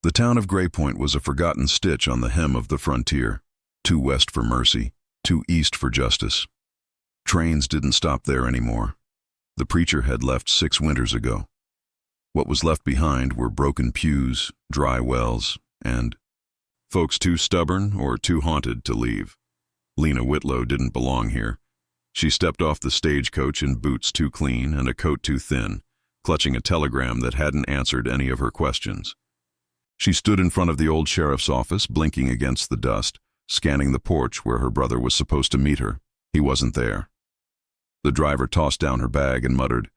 The town of Graypoint was a forgotten stitch on the hem of the frontier, too west for mercy, too east for justice. Trains didn't stop there anymore. The preacher had left 6 winters ago. What was left behind were broken pews, dry wells, and folks too stubborn or too haunted to leave. Lena Whitlow didn't belong here. She stepped off the stagecoach in boots too clean and a coat too thin, clutching a telegram that hadn't answered any of her questions. She stood in front of the old sheriff's office, blinking against the dust, scanning the porch where her brother was supposed to meet her. He wasn't there. The driver tossed down her bag and muttered,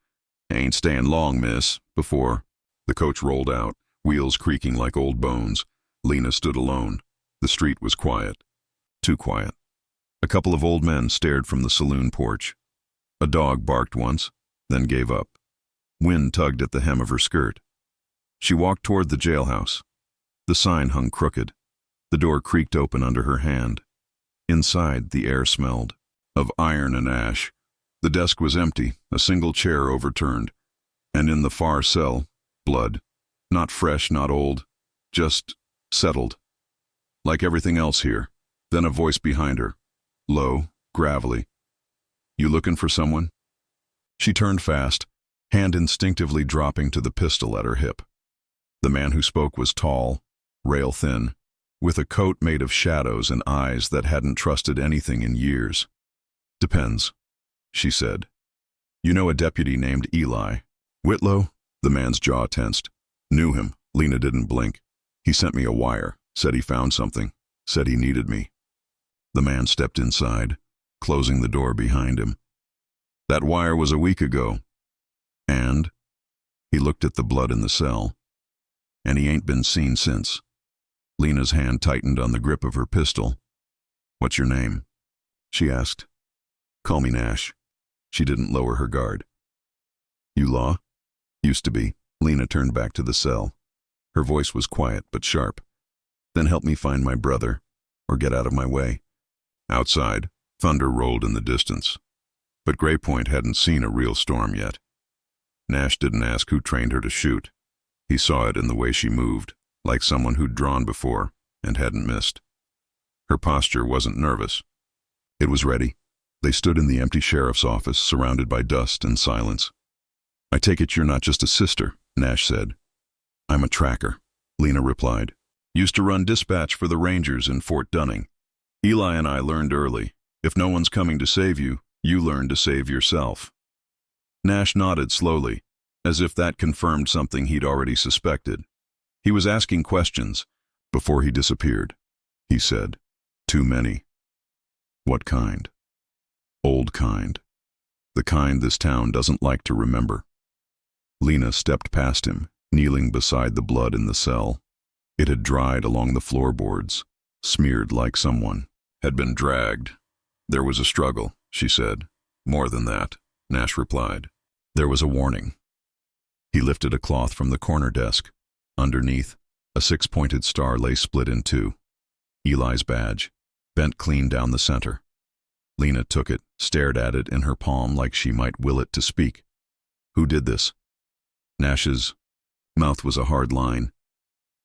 "Ain't staying long, miss," before the coach rolled out, wheels creaking like old bones. Lena stood alone. The street was quiet. Too quiet. A couple of old men stared from the saloon porch. A dog barked once, then gave up. Wind tugged at the hem of her skirt. She walked toward the jailhouse. The sign hung crooked. The door creaked open under her hand. Inside, the air smelled of iron and ash. The desk was empty, a single chair overturned. And in the far cell, blood. Not fresh, not old, just settled. Like everything else here. Then a voice behind her, low, gravelly. "You looking for someone?" She turned fast, hand instinctively dropping to the pistol at her hip. The man who spoke was tall, rail-thin, with a coat made of shadows and eyes that hadn't trusted anything in years. "Depends," she said. "You know a deputy named Eli?" "Whitlow?" The man's jaw tensed. "Knew him." Lena didn't blink. "He sent me a wire, said he found something, said he needed me." The man stepped inside, closing the door behind him. "That wire was a week ago." "And?" He looked at the blood in the cell. "And he ain't been seen since." Lena's hand tightened on the grip of her pistol. "What's your name?" she asked. "Call me Nash." She didn't lower her guard. "You law?" "Used to be." Lena turned back to the cell. Her voice was quiet but sharp. "Then help me find my brother, or get out of my way." Outside, thunder rolled in the distance. But Graypoint hadn't seen a real storm yet. Nash didn't ask who trained her to shoot. He saw it in the way she moved, like someone who'd drawn before and hadn't missed. Her posture wasn't nervous. It was ready. They stood in the empty sheriff's office, surrounded by dust and silence. "I take it you're not just a sister," Nash said. "I'm a tracker," Lena replied. "Used to run dispatch for the Rangers in Fort Dunning. Eli and I learned early, if no one's coming to save you, you learn to save yourself." Nash nodded slowly, as if that confirmed something he'd already suspected. He was asking questions. "Before he disappeared," he said. "Too many." "What kind?" "Old kind. The kind this town doesn't like to remember." Lena stepped past him, kneeling beside the blood in the cell. It had dried along the floorboards, smeared like someone had been dragged. "There was a struggle," she said. "More than that," Nash replied. "There was a warning." He lifted a cloth from the corner desk. Underneath, a 6-pointed star lay split in 2. Eli's badge, bent clean down the center. Lena took it, stared at it in her palm like she might will it to speak. "Who did this?" Nash's mouth was a hard line.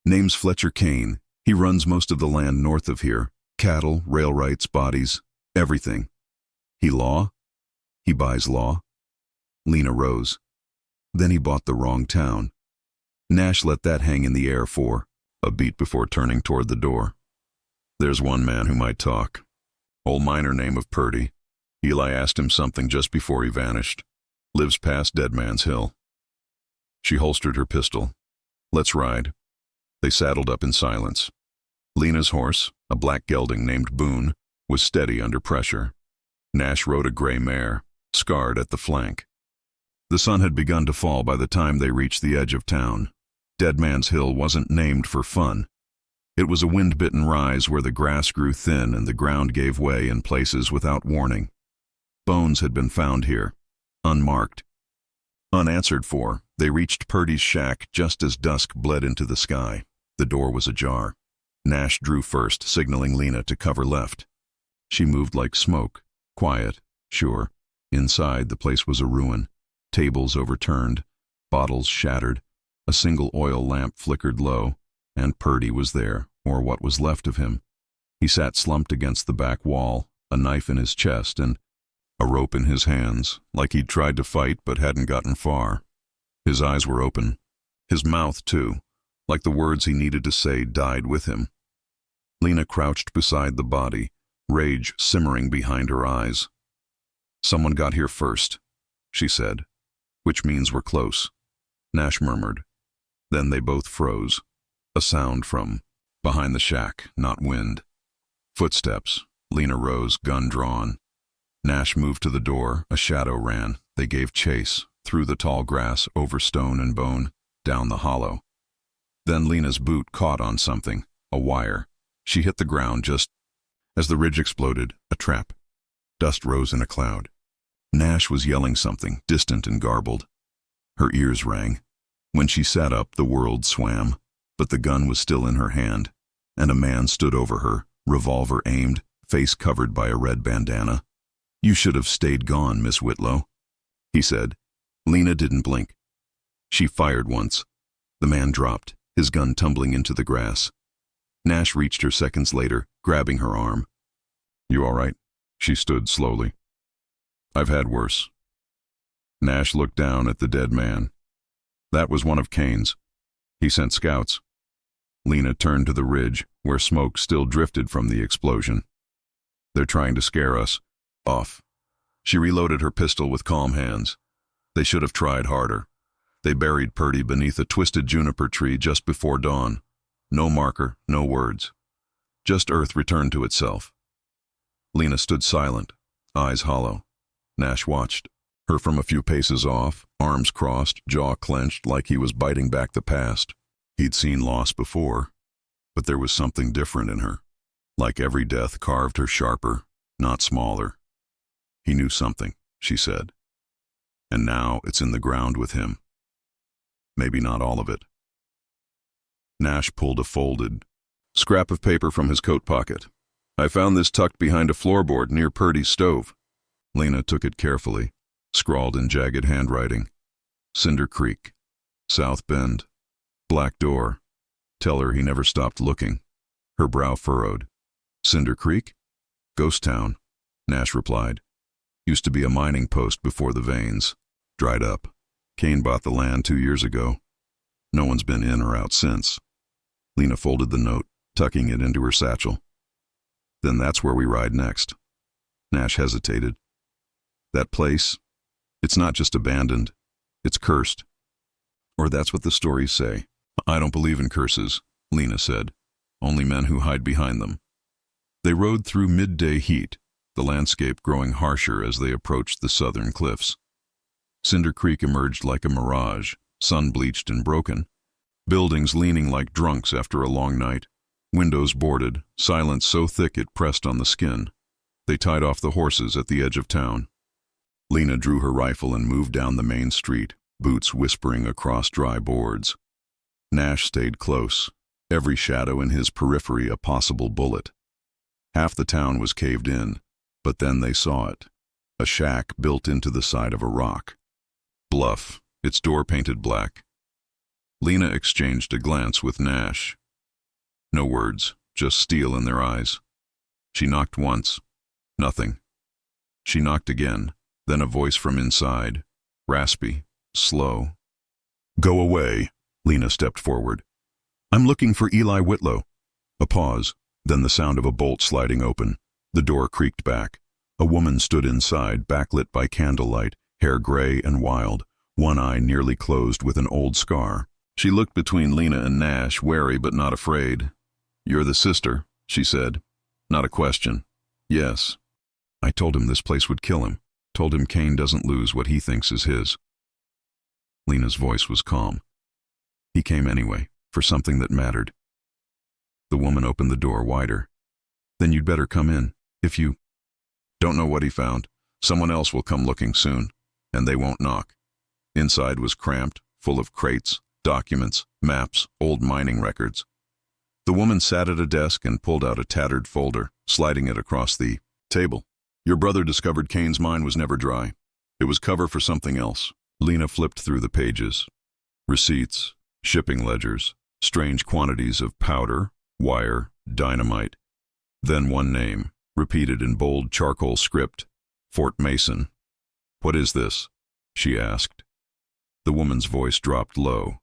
"Name's Fletcher Cain. He runs most of the land north of here. Cattle, rail rights, bodies, everything." "He law?" "He buys law." Lena rose. "Then he bought the wrong town." Nash let that hang in the air for a beat before turning toward the door. "There's one man who might talk. Old miner name of Purdy. Eli asked him something just before he vanished. Lives past Dead Man's Hill." She holstered her pistol. "Let's ride." They saddled up in silence. Lena's horse, a black gelding named Boone, was steady under pressure. Nash rode a gray mare, scarred at the flank. The sun had begun to fall by the time they reached the edge of town. Dead Man's Hill wasn't named for fun. It was a wind-bitten rise where the grass grew thin and the ground gave way in places without warning. Bones had been found here, unmarked. Unanswered for, they reached Purdy's shack just as dusk bled into the sky. The door was ajar. Nash drew first, signaling Lena to cover left. She moved like smoke, quiet, sure. Inside, the place was a ruin. Tables overturned, bottles shattered. A single oil lamp flickered low, And Purdy was there, or what was left of him. He sat slumped against the back wall, a knife in his chest and a rope in his hands, like he'd tried to fight but hadn't gotten far. His eyes were open. His mouth, too, like the words he needed to say died with him. Lena crouched beside the body, rage simmering behind her eyes. "Someone got here first," she said. "Which means we're close," Nash murmured. Then they both froze. A sound from behind the shack, not wind. Footsteps. Lena rose, gun drawn. Nash moved to the door. A shadow ran. They gave chase, through the tall grass, over stone and bone, down the hollow. Then Lena's boot caught on something, a wire. She hit the ground just as the ridge exploded, a trap. Dust rose in a cloud. Nash was yelling something, distant and garbled. Her ears rang. When she sat up, the world swam, but the gun was still in her hand, and a man stood over her, revolver aimed, face covered by a red bandana. "You should have stayed gone, Miss Whitlow," he said. Lena didn't blink. She fired once. The man dropped, his gun tumbling into the grass. Nash reached her seconds later, grabbing her arm. "You all right?" She stood slowly. "I've had worse." Nash looked down at the dead man. That was one of Cain's. He sent scouts. Lena turned to the ridge, where smoke still drifted from the explosion. "They're trying to scare us. Off." She reloaded her pistol with calm hands. They should have tried harder. They buried Purdy beneath a twisted juniper tree just before dawn. No marker, no words. Just earth returned to itself. Lena stood silent, eyes hollow. Nash watched her from a few paces off, arms crossed, jaw clenched like he was biting back the past. He'd seen loss before, but there was something different in her. Like every death carved her sharper, not smaller. He knew something, she said. And now it's in the ground with him. Maybe not all of it. Nash pulled a folded scrap of paper from his coat pocket. "I found this tucked behind a floorboard near Purdy's stove." Lena took it carefully, scrawled in jagged handwriting. "Cinder Creek, South Bend, black door. Tell her he never stopped looking." Her brow furrowed. "Cinder Creek? Ghost town," Nash replied. "Used to be a mining post before the veins. Dried up. Cain bought the land 2 years ago. No one's been in or out since." Lena folded the note, tucking it into her satchel. "Then that's where we ride next." Nash hesitated. "That place, it's not just abandoned, it's cursed. Or that's what the stories say." "I don't believe in curses," Lena said. "Only men who hide behind them." They rode through midday heat, the landscape growing harsher as they approached the southern cliffs. Cinder Creek emerged like a mirage, sun-bleached and broken. Buildings leaning like drunks after a long night. Windows boarded, silence so thick it pressed on the skin. They tied off the horses at the edge of town. Lena drew her rifle and moved down the main street, boots whispering across dry boards. Nash stayed close, every shadow in his periphery a possible bullet. Half the town was caved in, but then they saw it. A shack built into the side of a rock. Bluff, its door painted black. Lena exchanged a glance with Nash. No words, just steel in their eyes. She knocked once. Nothing. She knocked again, then a voice from inside, raspy, slow. "Go away," Lena stepped forward. "I'm looking for Eli Whitlow." A pause, then the sound of a bolt sliding open. The door creaked back. A woman stood inside, backlit by candlelight, hair gray and wild, one eye nearly closed with an old scar. She looked between Lena and Nash, wary but not afraid. "You're the sister," she said. Not a question. "Yes." "I told him this place would kill him. Told him Cain doesn't lose what he thinks is his." Lena's voice was calm. "He came anyway, for something that mattered." The woman opened the door wider. "Then you'd better come in, if you—" "Don't know what he found. Someone else will come looking soon, and they won't knock." Inside was cramped, full of crates, documents, maps, old mining records. The woman sat at a desk and pulled out a tattered folder, sliding it across the table. "Your brother discovered Cain's mine was never dry. It was cover for something else." Lena flipped through the pages. Receipts, shipping ledgers, strange quantities of powder, wire, dynamite. Then one name, repeated in bold charcoal script, Fort Mason. "What is this?" she asked. The woman's voice dropped low.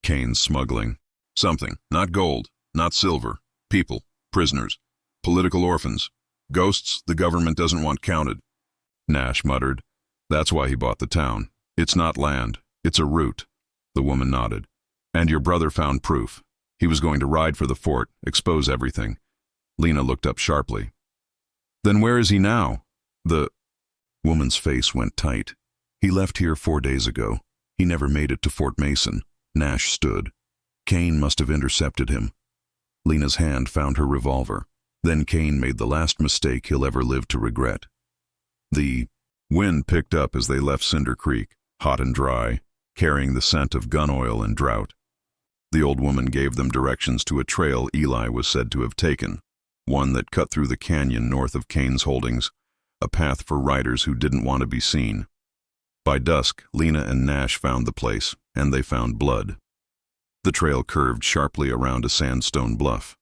"Cain's smuggling. Something. Not gold, not silver. People, prisoners, political orphans. Ghosts the government doesn't want counted." Nash muttered. "That's why he bought the town. It's not land. It's a route." The woman nodded. "And your brother found proof. He was going to ride for the fort, expose everything." Lena looked up sharply. "Then where is he now?" The woman's face went tight. "He left here 4 days ago. He never made it to Fort Mason." Nash stood. Cain must have intercepted him. Lena's hand found her revolver. Then Cain made the last mistake he'll ever live to regret. The wind picked up as they left Cinder Creek, hot and dry, carrying the scent of gun oil and drought. The old woman gave them directions to a trail Eli was said to have taken, one that cut through the canyon north of Cain's holdings, a path for riders who didn't want to be seen. By dusk, Lena and Nash found the place, and they found blood. The trail curved sharply around a sandstone bluff.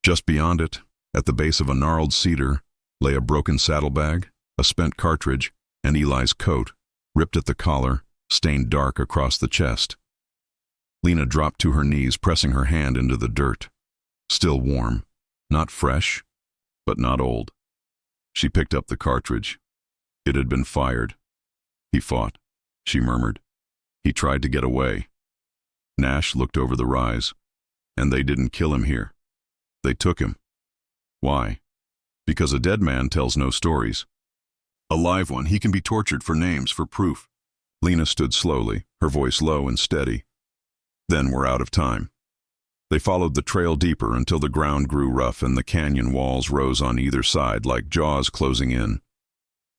Just beyond it, at the base of a gnarled cedar, lay a broken saddlebag, a spent cartridge, and Eli's coat, ripped at the collar, stained dark across the chest. Lena dropped to her knees, pressing her hand into the dirt. Still warm, not fresh, but not old. She picked up the cartridge. It had been fired. "He fought," she murmured. "He tried to get away." Nash looked over the rise. "And they didn't kill him here. They took him." "Why?" "Because a dead man tells no stories. A live one, he can be tortured for names, for proof." Lena stood slowly, her voice low and steady. "Then we're out of time." They followed the trail deeper until the ground grew rough and the canyon walls rose on either side like jaws closing in.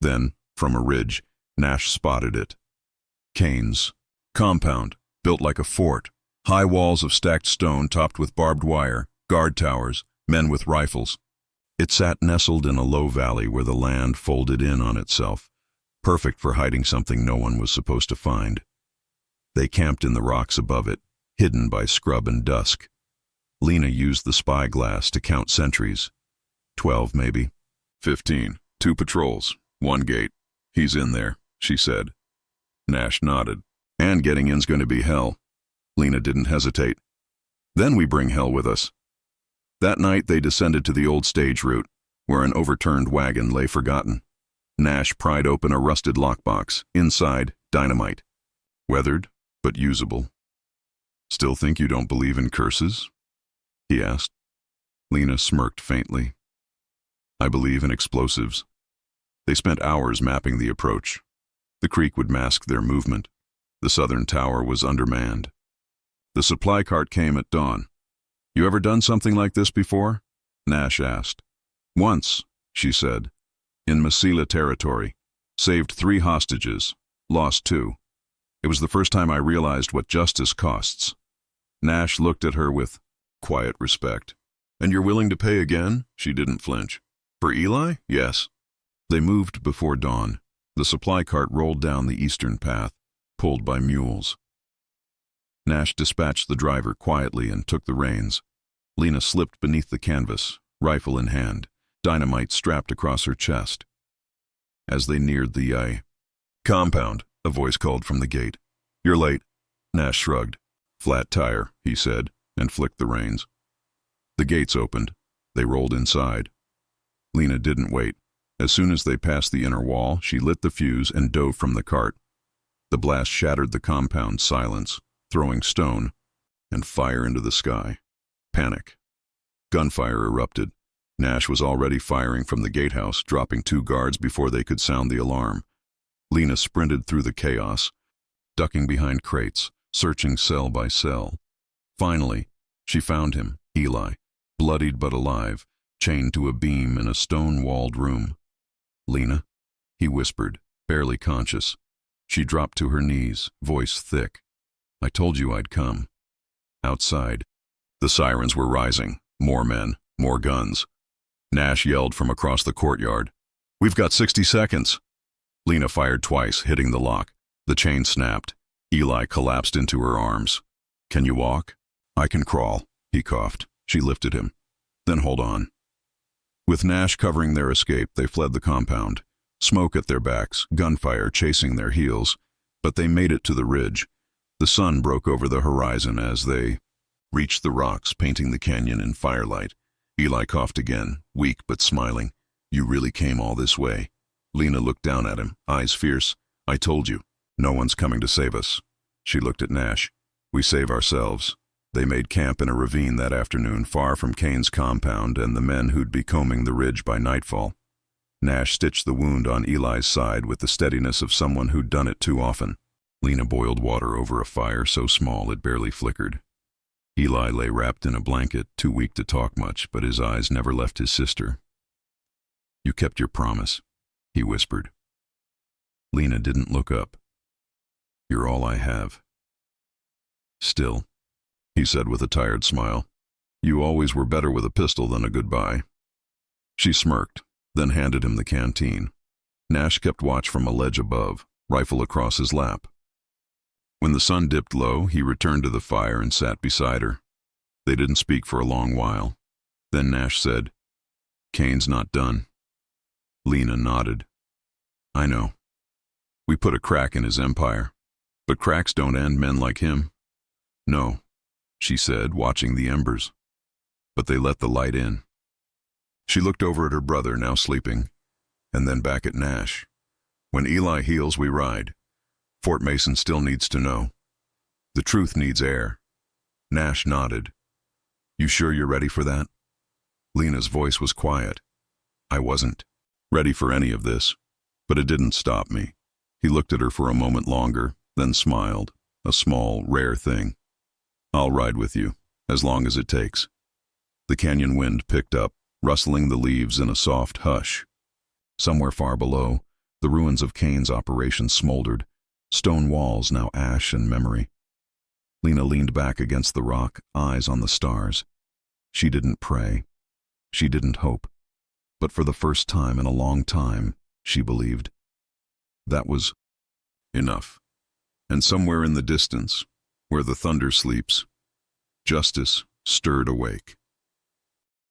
Then, from a ridge, Nash spotted it. Cain's compound, built like a fort, high walls of stacked stone topped with barbed wire, guard towers, men with rifles. It sat nestled in a low valley where the land folded in on itself, perfect for hiding something no one was supposed to find. They camped in the rocks above it, hidden by scrub and dusk. Lena used the spyglass to count sentries. 12, maybe. 15. 2 patrols. 1 gate. "He's in there," she said. Nash nodded. "And getting in's going to be hell." Lena didn't hesitate. "Then we bring hell with us." That night they descended to the old stage route, where an overturned wagon lay forgotten. Nash pried open a rusted lockbox. Inside, dynamite. Weathered, but usable. "Still think you don't believe in curses?" he asked. Lena smirked faintly. "I believe in explosives." They spent hours mapping the approach. The creek would mask their movement. The southern tower was undermanned. The supply cart came at dawn. "You ever done something like this before?" Nash asked. "Once," she said. "In Masila territory. Saved 3 hostages. Lost 2. It was the first time I realized what justice costs." Nash looked at her with quiet respect. "And you're willing to pay again?" She didn't flinch. "For Eli? Yes." They moved before dawn. The supply cart rolled down the eastern path, pulled by mules. Nash dispatched the driver quietly and took the reins. Lena slipped beneath the canvas, rifle in hand, dynamite strapped across her chest. As they neared the compound, a voice called from the gate. "You're late." Nash shrugged. "Flat tire," he said, and flicked the reins. The gates opened. They rolled inside. Lena didn't wait. As soon as they passed the inner wall, she lit the fuse and dove from the cart. The blast shattered the compound's silence, throwing stone and fire into the sky. Panic. Gunfire erupted. Nash was already firing from the gatehouse, dropping 2 guards before they could sound the alarm. Lena sprinted through the chaos, ducking behind crates, searching cell by cell. Finally, she found him, Eli, bloodied but alive, chained to a beam in a stone-walled room. "Lena?" he whispered, barely conscious. She dropped to her knees, voice thick. "I told you I'd come." Outside, the sirens were rising. More men, more guns. Nash yelled from across the courtyard. "We've got 60 seconds." Lena fired twice, hitting the lock. The chain snapped. Eli collapsed into her arms. "Can you walk?" I can crawl, he coughed. She lifted him. Then hold on. With Nash covering their escape, they fled the compound. Smoke at their backs, gunfire chasing their heels. But they made it to the ridge. The sun broke over the horizon as they reached the rocks, painting the canyon in firelight. Eli coughed again, weak but smiling. You really came all this way. Lena looked down at him, eyes fierce. I told you, no one's coming to save us. She looked at Nash. We save ourselves. They made camp in a ravine that afternoon, far from Cain's compound and the men who'd be combing the ridge by nightfall. Nash stitched the wound on Eli's side with the steadiness of someone who'd done it too often. Lena boiled water over a fire so small it barely flickered. Eli lay wrapped in a blanket, too weak to talk much, but his eyes never left his sister. You kept your promise, he whispered. Lena didn't look up. You're all I have. Still, he said with a tired smile, you always were better with a pistol than a goodbye. She smirked, then handed him the canteen. Nash kept watch from a ledge above, rifle across his lap. When the sun dipped low, he returned to the fire and sat beside her. They didn't speak for a long while. Then Nash said, Cain's not done. Lena nodded. I know. We put a crack in his empire. But cracks don't end men like him. No, she said, watching the embers. But they let the light in. She looked over at her brother, now sleeping, and then back at Nash. When Eli heals, we ride. Fort Mason still needs to know. The truth needs air. Nash nodded. You sure you're ready for that? Lena's voice was quiet. I wasn't ready for any of this, but it didn't stop me. He looked at her for a moment longer, then smiled, a small, rare thing. I'll ride with you, as long as it takes. The canyon wind picked up, rustling the leaves in a soft hush. Somewhere far below, the ruins of Cain's operation smoldered, stone walls now ash and memory. Lena leaned back against the rock, eyes on the stars. She didn't pray. She didn't hope. But for the first time in a long time, she believed. That was enough. And somewhere in the distance, where the thunder sleeps, justice stirred awake.